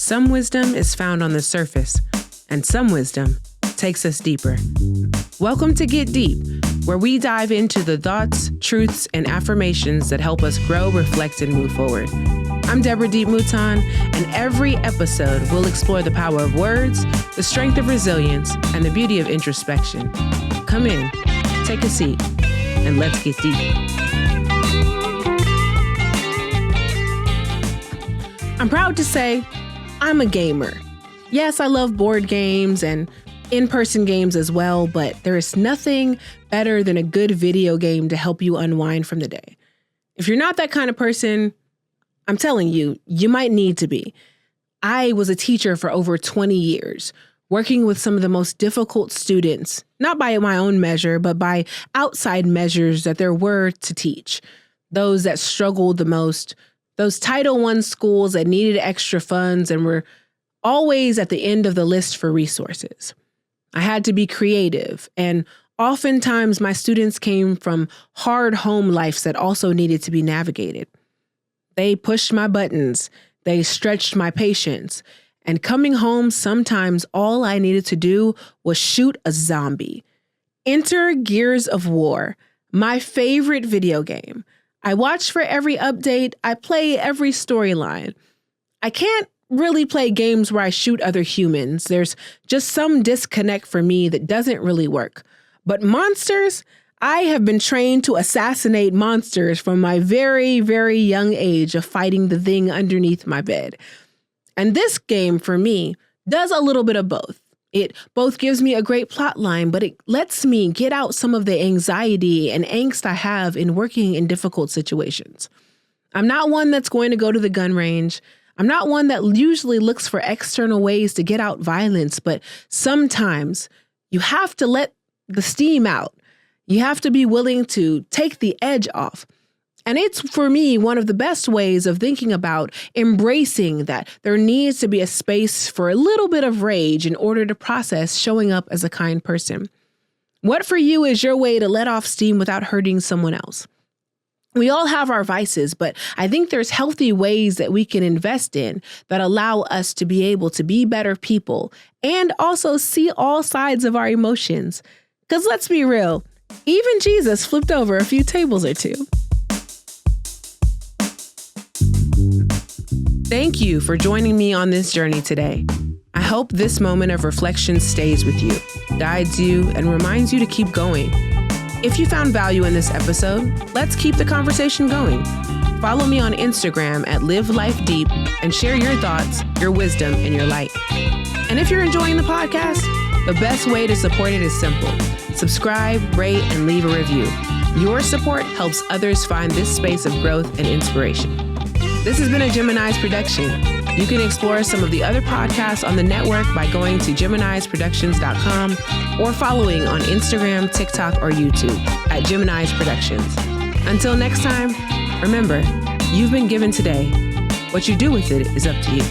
Some wisdom is found on the surface, and some wisdom takes us deeper. Welcome to Get Deep, where we dive into the thoughts, truths, and affirmations that help us grow, reflect, and move forward. I'm Deborah D.E.E.P. Mouton, and every episode we'll explore the power of words, the strength of resilience, and the beauty of introspection. Come in, take a seat, and let's get deep. I'm proud to say I'm a gamer. Yes, I love board games and in-person games as well, but there is nothing better than a good video game to help you unwind from the day. If you're not that kind of person, I'm telling you, you might need to be. I was a teacher for over 20 years, working with some of the most difficult students, not by my own measure, but by outside measures that there were to teach. Those that struggled the most, those Title I schools that needed extra funds and were always at the end of the list for resources. I had to be creative, and oftentimes my students came from hard home lives that also needed to be navigated. They pushed my buttons, they stretched my patience, and coming home, sometimes all I needed to do was shoot a zombie. Enter Gears of War, my favorite video game. I watch for every update, I play every storyline. I can't really play games where I shoot other humans. There's just some disconnect for me that doesn't really work. But monsters, I have been trained to assassinate monsters from my very, very young age of fighting the thing underneath my bed. And this game, for me, does a little bit of both. It both gives me a great plot line, but it lets me get out some of the anxiety and angst I have in working in difficult situations. I'm not one that's going to go to the gun range. I'm not one that usually looks for external ways to get out violence, but sometimes you have to let the steam out. You have to be willing to take the edge off. And it's, for me, one of the best ways of thinking about embracing that there needs to be a space for a little bit of rage in order to process showing up as a kind person. What for you is your way to let off steam without hurting someone else? We all have our vices, but I think there's healthy ways that we can invest in that allow us to be able to be better people and also see all sides of our emotions. Because let's be real, even Jesus flipped over a few tables or two. Thank you for joining me on this journey today. I hope this moment of reflection stays with you, guides you, and reminds you to keep going. If you found value in this episode, let's keep the conversation going. Follow me on Instagram at Live Life Deep and share your thoughts, your wisdom, and your light. And if you're enjoying the podcast, the best way to support it is simple. Subscribe, rate, and leave a review. Your support helps others find this space of growth and inspiration. This has been a Gemini's production. You can explore some of the other podcasts on the network by going to GeminisProductions.com or following on Instagram, TikTok, or YouTube at Gemini's Productions. Until next time, remember, you've been given today. What you do with it is up to you.